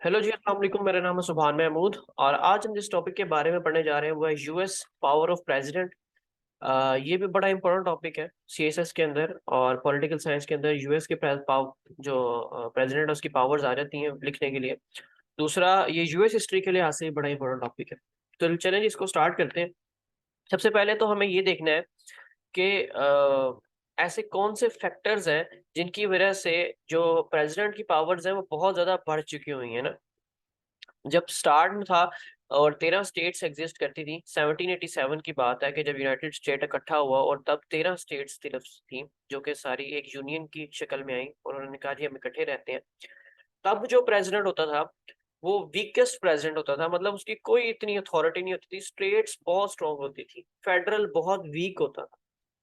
Hello जी, अस्सलाम वालेकुम। मेरा नाम है सुभान महमूद और आज हम जिस टॉपिक के बारे में पढ़ने जा रहे हैं वो है यूएस पावर ऑफ प्रेसिडेंट। ये भी बड़ा इंपॉर्टेंट टॉपिक है सीएसएस के अंदर और पॉलिटिकल साइंस के अंदर। यूएस के जो प्रेसिडेंट है उसकी पावर्स आ जाती हैं लिखने के लिए। दूसरा, ये यूएस हिस्ट्री के लिहाज से भी बड़ा इंपॉर्टेंट टॉपिक है। तो चलें जी, इसको स्टार्ट करते हैं। सबसे पहले तो हमें ये देखना है कि ऐसे कौन से फैक्टर्स हैं जिनकी वजह से जो प्रेसिडेंट की पावर्स हैं वो बहुत ज़्यादा बढ़ चुकी हुई हैं ना। जब स्टार्ट में था और 13 स्टेट्स एग्जिस्ट करती थी। 1787 की बात है कि जब यूनाइटेड स्टेट इकट्ठा हुआ और तब 13 स्टेट्स सिर्फ थी जो कि सारी एक यूनियन की शक्ल में आई और उन्होंने कहा जी हम इकट्ठे रहते हैं। तब जो प्रेसिडेंट होता था वो वीकेस्ट प्रेसिडेंट होता था, मतलब उसकी कोई इतनी अथॉरिटी नहीं होती थी। स्टेट्स बहुत स्ट्रांग होती थी, फेडरल बहुत वीक होता था।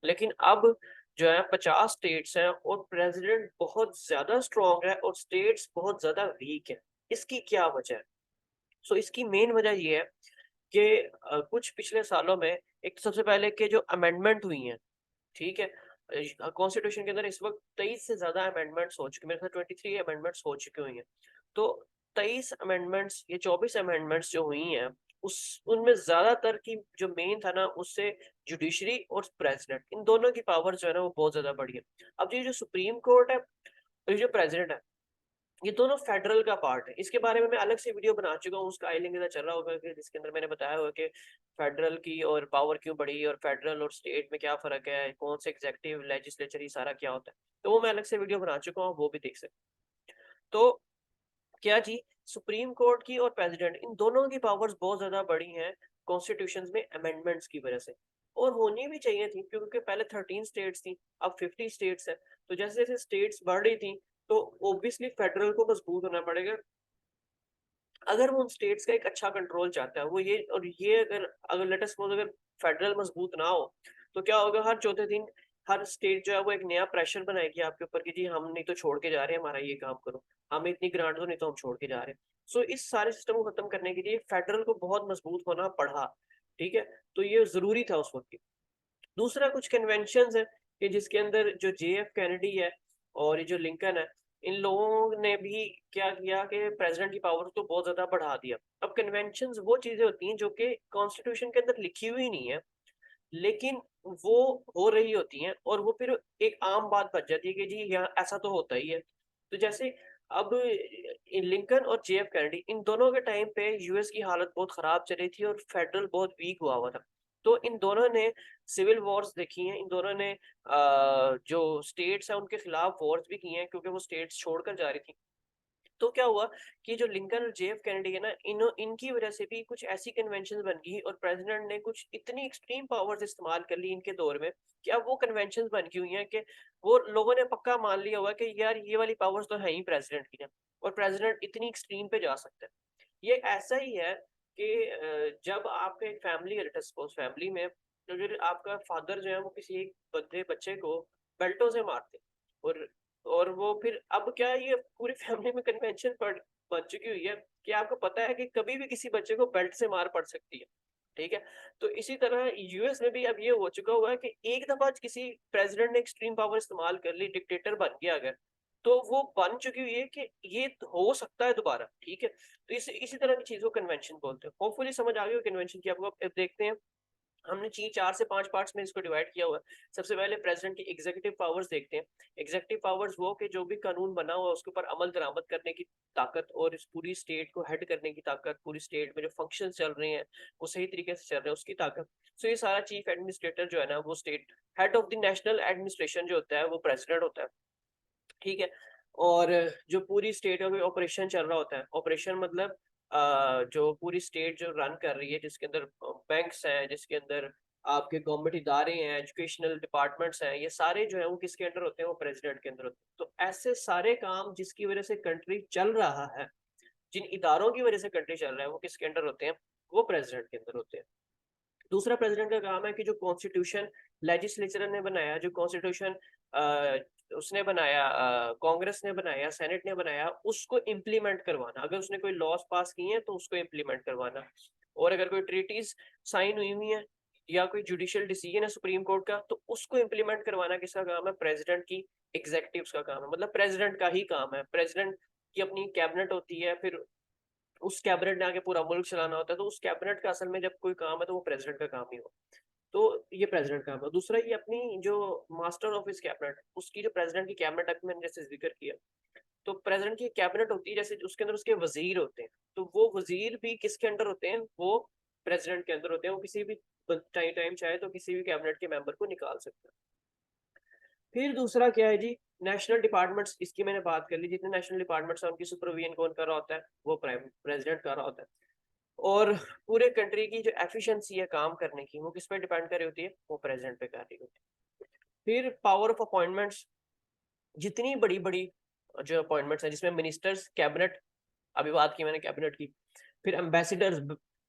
लेकिन अब जो है 50 स्टेट्स हैं और प्रेसिडेंट बहुत ज्यादा स्ट्रांग है और स्टेट्स बहुत ज्यादा वीक है। इसकी क्या वजह है? इसकी मेन वजह ये है कि कुछ पिछले सालों में एक तो सबसे पहले कि जो अमेंडमेंट हुई हैं, ठीक है? कॉन्स्टिट्यूशन के अंदर इस वक़्त 23 से ज़्यादा अमेंडमेंट्स हो चुके हैं, मेरे ख्याल 23 अमेंडमेंट्स हो चुकी हुई हैं। तो 23 अमेंडमेंट्स, ये 24 अमेंडमेंट्स जो हुई हैं, उस उनमें ज़्यादातर की जो मेन था ना, उससे जुडिशरी और प्रेसिडेंट, इन दोनों की पावर जो है ना, वो बहुत ज़्यादा बढ़ी है। अब ये जो सुप्रीम कोर्ट है और ये जो प्रेसिडेंट है, ये दोनों फेडरल का पार्ट है। इसके बारे में मैं अलग से वीडियो बना चुका हूँ, उसका आई लिंक इधर चल रहा होगा, कि जिसके अंदर मैंने बताया होगा कि फेडरल की और पावर क्यों बढ़ी और फेडरल और स्टेट में क्या फ़र्क है, कौन से एग्ज़ेक्युटिव, लेजिस्लेचर, ये सारा क्या होता है। तो वो मैं अलग से वीडियो बना चुका हूँ, वो भी देख सकते हैं। तो क्या जी, सुप्रीम कोर्ट की और प्रेसिडेंट, इन दोनों की पावर्स बहुत ज़्यादा बढ़ी हैं कॉन्स्टिट्यूशंस में अमेंडमेंट्स की वज़ह से। और होनी भी चाहिए थी क्योंकि पहले 13 स्टेट्स थी, अब 50 स्टेट्स हैं। तो जैसे-जैसे स्टेट्स बढ़ रही थी, तो ऑब्वियसली फेडरल को मजबूत होना पड़ेगा। अगर वो उन स्टेट्स का एक अच्छा कंट्रोल चाहता है, वो ये, और ये अगर अगर लेट अस सपोज़ अगर फेडरल मजबूत ना हो, तो क्या होगा, हर चौथे दिन हर स्टेट जो है वो एक नया प्रेशर बनाएगी आपके ऊपर कि जी हम नहीं तो छोड़ के जा रहे हैं, हमारा ये काम करो। हमें इतनी ग्रांट दो, नहीं तो हम छोड़ के जा रहे हैं। इस सारे सिस्टम को खत्म करने के लिए फेडरल को बहुत मजबूत होना पड़ा, ठीक है? तो ये ज़रूरी था उस वक़्त। दूसरा, कुछ कन्वेंशंस हैं कि जिसके अंदर जो जेएफ कैनेडी है और ये जो लिंकन है, इन लोगों ने भी क्या किया कि प्रेसिडेंट की पावर को बहुत ज़्यादा बढ़ा दिया। अब कन्वेंशंस वो चीज़ें होती हैं जो कि कॉन्स्टिट्यूशन के अंदर लिखी हुई नहीं है, लेकिन वो हो रही होती हैं और वो फिर एक आम बात बन जाती है कि जी यहाँ ऐसा तो होता ही है। तो जैसे अब लिंकन और जेएफ कैनेडी, इन दोनों के टाइम पे यूएस की हालत बहुत खराब चल रही थी और फेडरल बहुत वीक हुआ हुआ था। तो इन दोनों ने सिविल वॉर्स देखी हैं, इन दोनों ने जो स्टेट्स हैं उनके खिलाफ वॉर्स भी की हैं क्योंकि वो स्टेट्स छोड़कर जा रही थी। तो क्या हुआ कि जो लिंकन और जेएफ कैनेडी है ना, इनकी वजह से भी कुछ ऐसी कन्वेंशंस बन गई और प्रेसिडेंट ने कुछ इतनी एक्सट्रीम पावर्स इस्तेमाल कर ली इनके दौर में कि अब वो कन्वेंशंस बन गई हुई हैं कि वो लोगों ने पक्का मान लिया हुआ कि यार ये वाली पावर्स तो है ही प्रेसिडेंट की ना, और प्रेसिडेंट इतनी एक्सट्रीम पे जा सकता है। ये ऐसा ही है कि जब आपके एक फैमिली है, लेट अस सपोज फैमिली में अगर आपका फादर जो है वो किसी एक बंदे बच्चे को बेल्टों से मारते, और वो फिर अब क्या है, ये पूरी फैमिली में कन्वेंशन पड़ बन चुकी हुई है कि आपको पता है कि कभी भी किसी बच्चे को बेल्ट से मार पड़ सकती है, ठीक है? तो इसी तरह यूएस में भी अब ये हो चुका हुआ है कि एक दफा किसी प्रेसिडेंट ने एक्सट्रीम पावर इस्तेमाल कर ली, डिक्टेटर बन गया अगर, तो वो बन चुकी हुई है कि ये हो सकता है दोबारा, ठीक है? तो इसी तरह की चीज़ को कन्वेंशन बोलते हैं। होपफुली समझ आ गई हो कन्वेंशन की आपको। अब देखते हैं, हमने 4 से 5 पार्ट्स में इसको डिवाइड किया हुआ है। सबसे पहले प्रेज़िडेंट की एग्ज़ीक्यूटिव पावर्स देखते हैं। एग्ज़ीक्यूटिव पावर्स वो कि जो भी कानून बना हुआ है उसके ऊपर अमल-दरामद करने की ताकत और इस पूरी स्टेट को हेड करने की ताकत, पूरी स्टेट में जो फंक्शंस चल रहे हैं, वो सही तरीके से चल रहे हैं उसकी ताकत। ये सारा चीफ एडमिनिस्ट्रेटर जो है ना, वो state head of the national administration जो होता है वो प्रेज़िडेंट होता है। ठीक है? और जो पूरी स्टेट का कोई ऑपरेशन चल रहा होता है, ऑपरेशन मतलब जो पूरी स्टेट जो रन कर रही है, जिसके अंदर बैंक्स हैं, जिसके अंदर आपके गवर्नमेंट इदारे हैं, एजुकेशनल डिपार्टमेंट्स हैं, ये सारे जो हैं वो किसके अंडर होते हैं? वो प्रेज़िडेंट के अंदर होते हैं। तो ऐसे सारे काम जिसकी वज़ह से कंट्री चल रहा है, जिन इदारों की वज़ह से कंट्री चल रहा है, वो किसके अंडर होते हैं? वो प्रेज़िडेंट के अंदर होते हैं। दूसरा, प्रेसिडेंट का काम है कि जो कॉन्स्टिट्यूशन लेजिस्लेचर ने बनाया, जो कॉन्स्टिट्यूशन उसने बनाया, कांग्रेस ने बनाया, सेनेट ने बनाया, उसको इम्प्लीमेंट करवाना। अगर उसने कोई लॉज पास किए हैं तो उसको इम्प्लीमेंट करवाना। और अगर कोई ट्रीटीज साइन हुई हुई है या कोई जुडिशियल डिसीजन है सुप्रीम कोर्ट का, तो उसको इम्प्लीमेंट करवाना किसका काम है? प्रेसिडेंट की एग्जीक्यूटिव्स का काम है। मतलब प्रेसिडेंट का ही काम है। प्रेसिडेंट की अपनी कैबिनेट होती है, फिर उस कैबिनेट ने आगे पूरा मुल्क चलाना होता है, तो उस कैबिनेट का असल में जब कोई काम है तो वो प्रेसिडेंट का काम ही हो। तो ये प्रेसिडेंट का काम है। दूसरा, ये अपनी जो मास्टर ऑफ हिज कैबिनेट, उसकी जो प्रेसिडेंट की कैबिनेट अभी मैंने जैसे जिक्र किया, तो प्रेसिडेंट की कैबिनेट होती है, जैसे उसके अंदर उसके वजीर होते हैं, तो वो वजीर भी किसके अंडर होते हैं, वो प्रेसिडेंट के अंदर होते हैं। वो किसी भी टाइम चाहे तो किसी भी कैबिनेट के मेंबर को निकाल सकते हैं। फिर दूसरा क्या है जी, नेशनल डिपार्टमेंट्स, इसकी मैंने बात कर ली। जितने नेशनल डिपार्टमेंट्स हैं उनकी सुपरविजन कौन कर रहा होता है, वो प्रेसिडेंट कर रहा होता है। और पूरे कंट्री की जो एफिशिएंसी है काम करने की, वो किस पे डिपेंड कर रही होती है, वो प्रेसिडेंट पे कर रही होती है। फिर पावर ऑफ अपॉइंटमेंट्स, जितनी बड़ी बड़ी जो अपॉइंटमेंट्स हैं, जिसमें मिनिस्टर्स, कैबिनेट, अभी बात की मैंने कैबिनेट की। फिर एम्बेसडर्स,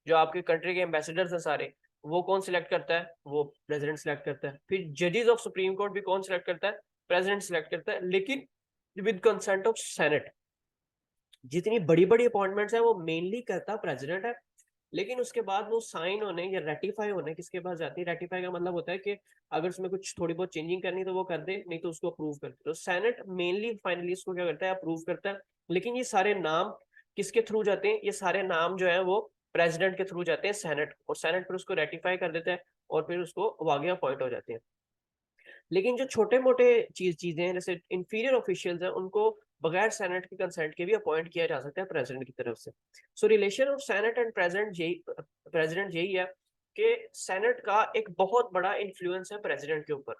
जो आपके कंट्री के एम्बेसडर्स हैं सारे, वो कौन सिलेक्ट करता है, वो प्रेसिडेंट सिलेक्ट करता है। फिर जजेस ऑफ सुप्रीम कोर्ट भी कौन सिलेक्ट करता है, प्रेसिडेंट सिलेक्ट करता है, लेकिन विद कंसेंट ऑफ सेनेट। जितनी बड़ी बड़ी अपॉइंटमेंट्स है वो मेनली करता प्रेसिडेंट है, लेकिन उसके बाद वो साइन होने या रेटिफाई होने किसके पास जाती है। रेटिफाई का मतलब होता है कि अगर उसमें कुछ थोड़ी बहुत चेंजिंग करनी तो वो कर दे, नहीं तो उसको अप्रूव कर दे। तो सेनेट मेनली फाइनली इसको क्या करता है, अप्रूव करता है। लेकिन ये सारे नाम किसके थ्रू जाते हैं, ये सारे नाम जो है वो प्रेसिडेंट के थ्रू जाते हैं सेनेट, और सेनेट फिर उसको रेटिफाई कर देता है, और फिर उसको वो आगे अपॉइंट हो जाते हैं। लेकिन जो छोटे मोटे चीजें हैं, जैसे इंफीरियर ऑफिशियल्स हैं, उनको बगैर सेनेट के कंसेंट के भी अपॉइंट किया जा सकता है प्रेसिडेंट की तरफ से। सो relation of senate and president यही है कि सेनेट का एक बहुत बड़ा इन्फ्लुएंस है प्रेसिडेंट के ऊपर।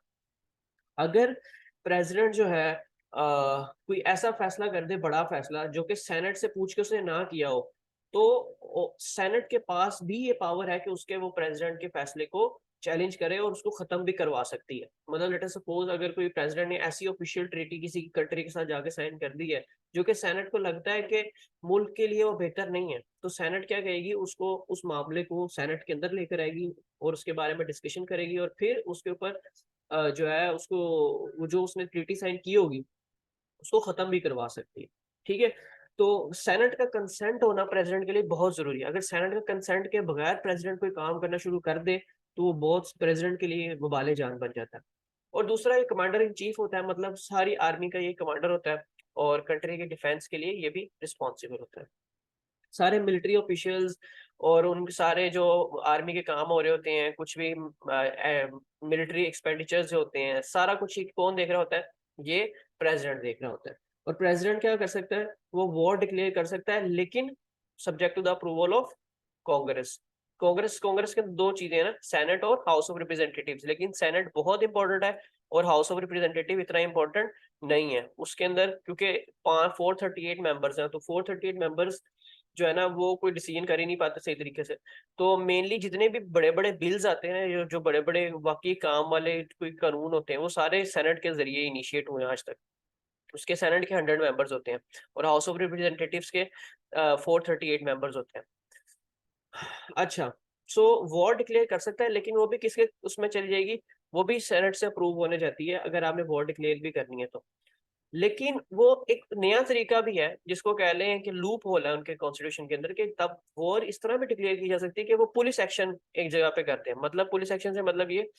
अगर प्रेसिडेंट जो है कोई ऐसा फैसला कर दे, बड़ा फैसला, जो कि सेनेट से पूछ के उसने ना किया हो, तो सेनेट के पास भी ये पावर है कि उसके वो प्रेसिडेंट के फैसले को चैलेंज करे और उसको खत्म भी करवा सकती है। मतलब लेट अस सपोज, अगर कोई प्रेसिडेंट ने ऐसी ऑफिशियल ट्रीटी किसी कंट्री के साथ जाके साइन कर दी है जो कि सेनेट को लगता है कि मुल्क के लिए वो बेहतर नहीं है, तो सेनेट क्या कहेगी, उसको उस मामले को सेनेट के अंदर लेकर आएगी और उसके बारे में डिस्कशन करेगी, और फिर उसके ऊपर जो है उसको, वो जो उसने ट्रीटी साइन की होगी उसको खत्म भी करवा सकती है। ठीक है, तो सेनेट का कंसेंट होना प्रेसिडेंट के लिए बहुत जरूरी है। अगर सेनेट का कंसेंट के बगैर प्रेसिडेंट कोई काम करना शुरू कर दे, तो वो बहुत प्रेसिडेंट के लिए वबाले जान बन जाता है। और दूसरा, ये कमांडर इन चीफ होता है, मतलब सारी आर्मी का ये कमांडर होता है, और कंट्री के डिफेंस के लिए ये भी रिस्पॉन्सिबल होता है। सारे मिलिट्री ऑफिशियल्स और उन सारे जो आर्मी के काम हो रहे होते हैं, कुछ भी मिलिट्री एक्सपेंडिचर्स जो होते हैं, सारा कुछ ही कौन देख रहा होता है, ये प्रेसिडेंट देख रहा होता है। और प्रेसिडेंट क्या कर सकता है, वो वॉर डिक्लेयर कर सकता है, लेकिन subject to the approval of Congress. Congress के दो चीजें हैं ना, सेनेट और हाउस ऑफ रिप्रेजेंटेटिव्स, लेकिन सेनेट बहुत इंपॉर्टेंट है और हाउस ऑफ रिप्रेजेंटेटिव इतना इंपॉर्टेंट नहीं है उसके अंदर, क्योंकि 438 मेंबर्स हैं, तो 438 मेंबर्स जो है ना वो कोई डिसीजन कर ही नहीं पाते सही तरीके से। तो मेनली जितने भी बड़े बड़े बिल्स आते हैं, जो बड़े बड़े वाकई काम वाले कोई कानून होते हैं, वो सारे सेनेट के जरिए इनिशिएट हुए हैं आज तक। उसके सेनेट के 100 मेंबर्स होते हैं और हाउस ऑफ रिप्रेजेंटेटिव्स के 438 मेंबर्स होते हैं। अच्छा, सो वॉर डिक्लेयर कर सकता है, लेकिन वो भी किसके उसमें चली जाएगी, वो भी सेनेट से अप्रूव होने जाती है अगर आपने वॉर डिक्लेयर भी करनी है तो। लेकिन वो एक नया तरीका भी है जिसको कह लें कि लूप होल है उनके कॉन्स्टिट्यूशन के अंदर, कि तब वॉर इस तरह भी डिक्लेयर की जा सकती है कि वो पुलिस एक्शन एक जगह पे करते हैं। मतलब पुलिस एक्शन से मतलब ये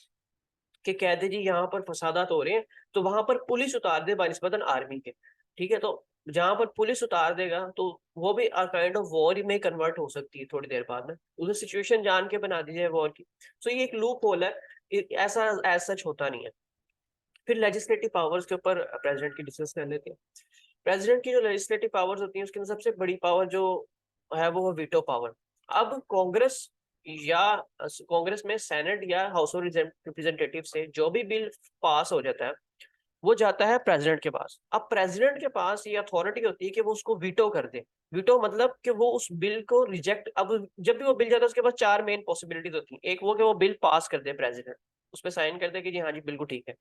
कि कहते जी यहाँ पर फसादात हो रहे हैं, तो वहां पर पुलिस उतार दे बानिस्बतन आर्मी के। ठीक है, तो जहां पर पुलिस उतार देगा तो वो भी काइंड ऑफ वॉर में कन्वर्ट हो सकती है थोड़ी देर बाद में, उसे सिचुएशन जान के बना दी जाए वॉर की। सो ये एक लूप होल है, ऐसा एज सच होता नहीं है। फिर लेजिस्लेटिव पावर्स के ऊपर प्रेसिडेंट की डिस्कस कर लेते हैं। प्रेसिडेंट की जो लेजिस्लेटिव पावर्स होती हैं उसके अंदर सबसे बड़ी पावर जो है वो वीटो पावर। अब या कांग्रेस में सेनेट या हाउस ऑफ रिप्रेजेंटेटिव से जो भी बिल पास हो जाता है, वो जाता है प्रेसिडेंट के पास। अब प्रेसिडेंट के पास ये अथॉरिटी होती है कि वो उसको वीटो कर दे। वीटो मतलब कि वो उस बिल को रिजेक्ट, अब जब भी वो बिल जाता है उसके पास चार मेन पॉसिबिलिटीज होती हैं। एक वो कि वो बिल पास कर दे प्रेसिडेंट, उस पर साइन कर दे कि जी हाँ जी बिल्कुल ठीक है।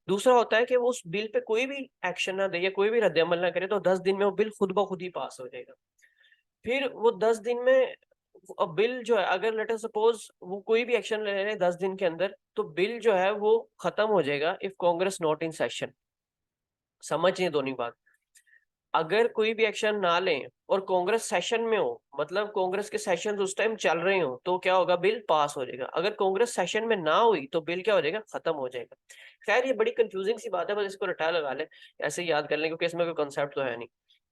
दूसरा होता है कि वो उस बिल पे कोई भी एक्शन ना दे या कोई भी रद्द अमल ना करे, तो 10 दिन में वो बिल खुद ब खुद ही पास हो जाएगा। फिर वो 10 दिन में बिल जो है, अगर लेट अस सपोज वो कोई भी एक्शन ले रहे 10 दिन के अंदर, तो बिल जो है वो खत्म हो जाएगा if Congress not in session. समझिए दोनों बात। अगर कोई भी एक्शन ना लें और कांग्रेस सेशन में हो, मतलब कांग्रेस के सेशन उस टाइम चल रहे हो, तो क्या होगा, बिल पास हो जाएगा। अगर कांग्रेस सेशन में ना हुई तो बिल क्या हो जाएगा, खत्म हो जाएगा। खैर ये बड़ी कंफ्यूजिंग सी बात है, बस इसको रटा लगा ले, ऐसे याद कर लें क्योंकि इसमें कोई कॉन्सेप्ट तो है नहीं।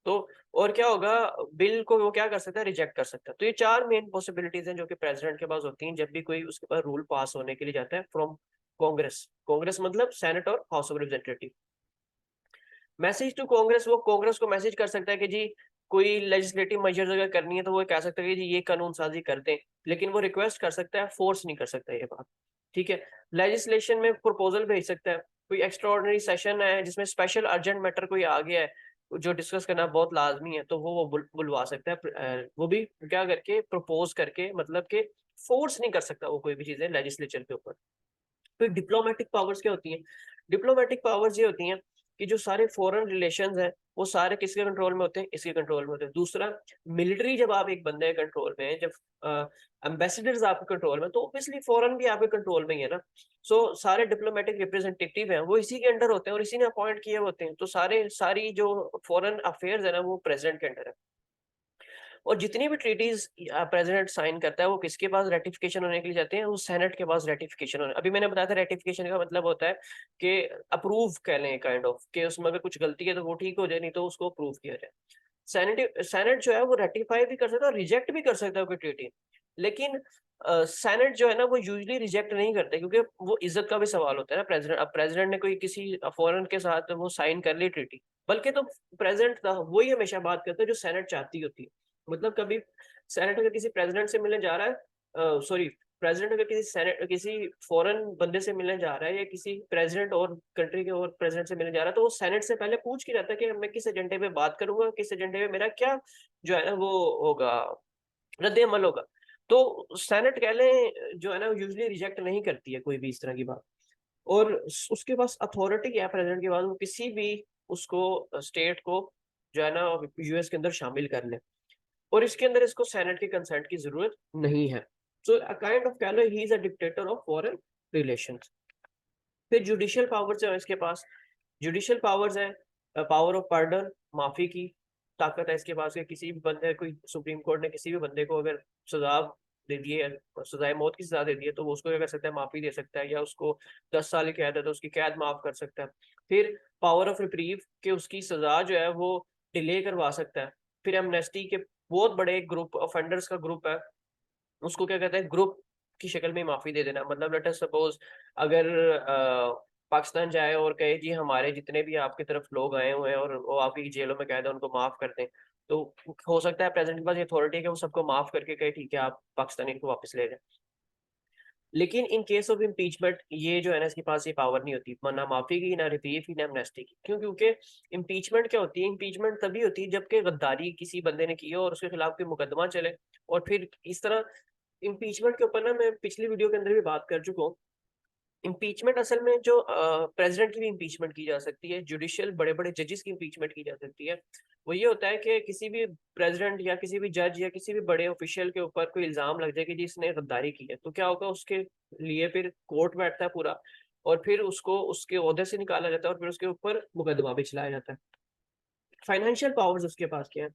तो और क्या होगा, बिल को वो क्या कर सकता है, रिजेक्ट कर सकता है। तो ये 4 मेन पॉसिबिलिटीज हैं जो कि प्रेसिडेंट के पास होती हैं जब भी कोई उसके पास रूल पास होने के लिए जाता है फ्रॉम कांग्रेस। कांग्रेस मतलब सेनेट और house of representative. Message to Congress, वो कांग्रेस को मैसेज कर सकता है कि जी कोई लेजिस्लेटिव मेजर्स अगर करनी है तो वो कह सकता है कि जी ये कानून साजी कर दें, लेकिन वो रिक्वेस्ट कर सकता है, फोर्स नहीं कर सकता ये बात। ठीक है। लेजिस्लेशन में प्रपोजल भेज सकता है, कोई एक्स्ट्रा ऑर्डिनरी सेशन है जिसमें स्पेशल अर्जेंट मैटर कोई आ गया है जो डिस्कस करना बहुत लाजमी है, तो वो बुलवा सकता है, वो भी क्या करके, प्रपोज करके, मतलब कि फोर्स नहीं कर सकता वो कोई भी चीजें लेजिस्लेचर के ऊपर। फिर डिप्लोमेटिक पावर्स क्या होती हैं? डिप्लोमेटिक पावर्स ये होती हैं कि जो सारे फॉरेन रिलेशंस हैं वो सारे किसके कंट्रोल में होते हैं? इसके कंट्रोल में होते हैं। दूसरा, मिलिट्री जब आप एक बंदे के कंट्रोल में है, जब एम्बेसडर्स आपके कंट्रोल में, तो ऑब्वियसली फॉरेन भी आपके कंट्रोल में ही है ना। सो सारे डिप्लोमेटिक रिप्रेजेंटेटिव हैं वो इसी के अंडर होते हैं और इसी ने अपॉइंट किए होते हैं, तो सारी जो फॉरेन अफेयर्स है ना वो प्रेसिडेंट के अंडर है। और जितनी भी ट्रीटीज प्रेसिडेंट साइन करता है वो किसके पास रेटिफिकेशन होने के लिए जाते हैं? वो सेनेट के पास रेटिफिकेशन होने। अभी मैंने बताया था रेटिफिकेशन का मतलब होता है कि अप्रूव कह लें, काइंड ऑफ, कि उसमें अगर कुछ गलती है तो वो ठीक हो जाए, नहीं तो उसको अप्रूव किया जाए। सेनेट जो है वो रेटिफाई भी कर सकता है और रिजेक्ट भी कर सकता है कोई ट्रीटी। लेकिन सेनेट जो है ना वो यूजली रिजेक्ट नहीं करते, क्योंकि वो इज्जत का भी सवाल होता है ना। प्रेसिडेंट, अब प्रेसिडेंट ने कोई किसी फॉरेन के साथ वो साइन कर ली ट्रीटी, बल्कि तो प्रेसिडेंट था वही हमेशा बात करता है जो सेनेट चाहती होती है। मतलब कभी सेनेट अगर किसी प्रेसिडेंट से मिलने जा रहा है, सॉरी, प्रेसिडेंट अगर किसी फॉरेन बंदे से मिलने जा रहा है या किसी प्रेसिडेंट और कंट्री के और प्रेसिडेंट से मिलने जा रहा है, तो वो सेनेट से पहले पूछ के जाता है कि मैं किस एजेंडे पे बात करूंगा, किस एजेंडे पे मेरा क्या जो है ना वो होगा, रद्द अमल होगा। तो सेनेट कह लें जो है ना यूजली रिजेक्ट नहीं करती है कोई भी इस तरह की बात। और उसके पास अथॉरिटी है प्रेसिडेंट के पास, वो किसी भी उसको स्टेट को जो है ना यूएस के अंदर शामिल कर ले, और इसके अंदर इसको सेनेट के कंसेंट की जरूरत नहीं है। सो काइंड ऑफ कह लो he is a dictator of foreign relations. फिर जुडिशियल पावर्स है इसके पास। जुडिशियल पावर्स है, पावर ऑफ पार्डन, माफी की ताकत है इसके पास, कि किसी भी बंदे, कोई सुप्रीम कोर्ट ने किसी भी बंदे को अगर सजा दे दी है, सजाए मौत की सजा दे दी है, तो वो उसको क्या कर सकता है, माफी दे सकता है, या उसको 10 साल की कैद है तो उसकी कैद माफ कर सकता है। फिर पावर ऑफ रिप्रीव, कि उसकी सजा जो है वो डिले करवा सकता है। फिर एमनेस्टी के बहुत बड़े ग्रुप ऑफेंडर्स का ग्रुप है, उसको क्या कहते हैं, ग्रुप की शक्ल में माफी दे देना। मतलब लेट अस सपोज, अगर पाकिस्तान जाए और कहे जी हमारे जितने भी आपकी तरफ लोग आए हुए हैं और वो आपकी जेलों में कैद है उनको माफ कर दें, तो हो सकता है प्रेसिडेंट के पास ये अथॉरिटी है कि वो सबको माफ करके कहे ठीक है आप पाकिस्तानी को वापस ले जाए। लेकिन इन केस ऑफ इम्पीचमेंट ये जो है ना इसके पास ये पावर नहीं होती, ना माफी की, ना रिलीफ की, ना एमनेस्टी की। क्यों? क्योंकि इम्पीचमेंट क्या होती है? इम्पीचमेंट तभी होती है जबकि गद्दारी किसी बंदे ने की हो और उसके खिलाफ कोई मुकदमा चले, और फिर इस तरह इम्पीचमेंट के ऊपर ना मैं पिछली वीडियो के अंदर भी बात कर चुका हूँ। इम्पीचमेंट असल में जो प्रेसिडेंट की भी इम्पीचमेंट की जा सकती है, जुडिशियल बड़े बड़े जजेस की इम्पीचमेंट की जा सकती है। वो ये होता है कि किसी भी प्रेसिडेंट या किसी भी जज या किसी भी बड़े ऑफिशियल के ऊपर कोई इल्जाम लग जाए कि जी इसने गद्दारी की है, तो क्या होगा, उसके लिए फिर कोर्ट बैठता है पूरा, और फिर उसको उसके ओहदे से निकाला जाता है और फिर उसके ऊपर मुकदमा भी चलाया जाता है। फाइनेंशियल पावर्स उसके पास क्या है?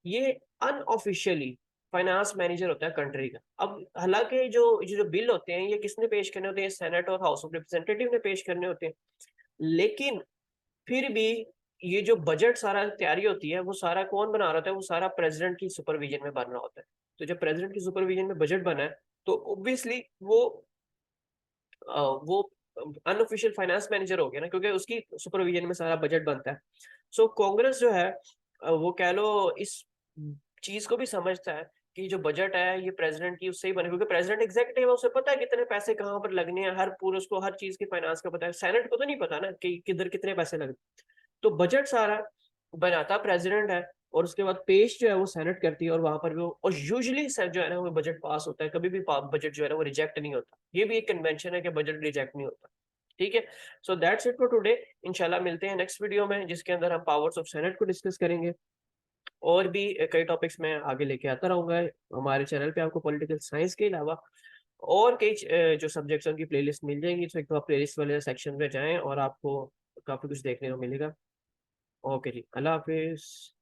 ये अनऑफिशियली फाइनेंस मैनेजर होता है कंट्री का। अब हालांकि जो जो बिल होते हैं ये किसने पेश करने होते हैं? सेनेट और हाउस ऑफ रिप्रेजेंटेटिव ने पेश करने होते हैं। लेकिन फिर भी ये जो बजट सारा तैयारी होती है वो सारा कौन बना रहा होता है? वो सारा प्रेसिडेंट की सुपरविजन में बन रहा होता है। तो जब प्रेसिडेंट की सुपरविजन में बजट बना है तो ऑब्वियसली वो अनऑफिशियल फाइनेंस मैनेजर हो गया ना, क्योंकि उसकी सुपरविजन में सारा बजट बनता है। सो कांग्रेस जो है वो कह लो इस चीज को भी समझता है कि जो बजट है ये प्रेसिडेंट की उससे ही बने, क्योंकि प्रेसिडेंट एग्जीक्यूटिव है, उसे पता है कितने पैसे कहाँ पर लगने हैं, हर पूरे उसको हर चीज की फाइनेंस का पता है। सेनेट को तो नहीं पता ना कि किधर कितने पैसे लगे। तो बजट सारा बनाता प्रेसिडेंट है और उसके बाद पेश जो है वो सेनेट करती है, और वहां पर भी और यूजुअली जो है ना वो बजट पास होता है, कभी भी बजट जो है ना वो रिजेक्ट नहीं होता। ये भी एक कन्वेंशन है कि बजट रिजेक्ट नहीं होता। ठीक है। So that's it for today. इंशाल्लाह मिलते हैं नेक्स्ट वीडियो में जिसके अंदर हम पावर्स ऑफ सेनेट को डिस्कस करेंगे, और भी कई टॉपिक्स में आगे लेके आता रहूंगा। हमारे चैनल पे आपको पॉलिटिकल साइंस के अलावा और कई जो सब्जेक्ट्स उनकी प्लेलिस्ट मिल जाएंगी, तो एक तो आप प्लेलिस्ट वाले सेक्शन में जाएं और आपको काफी कुछ देखने को मिलेगा। ओके जी, अल्लाह हाफिज।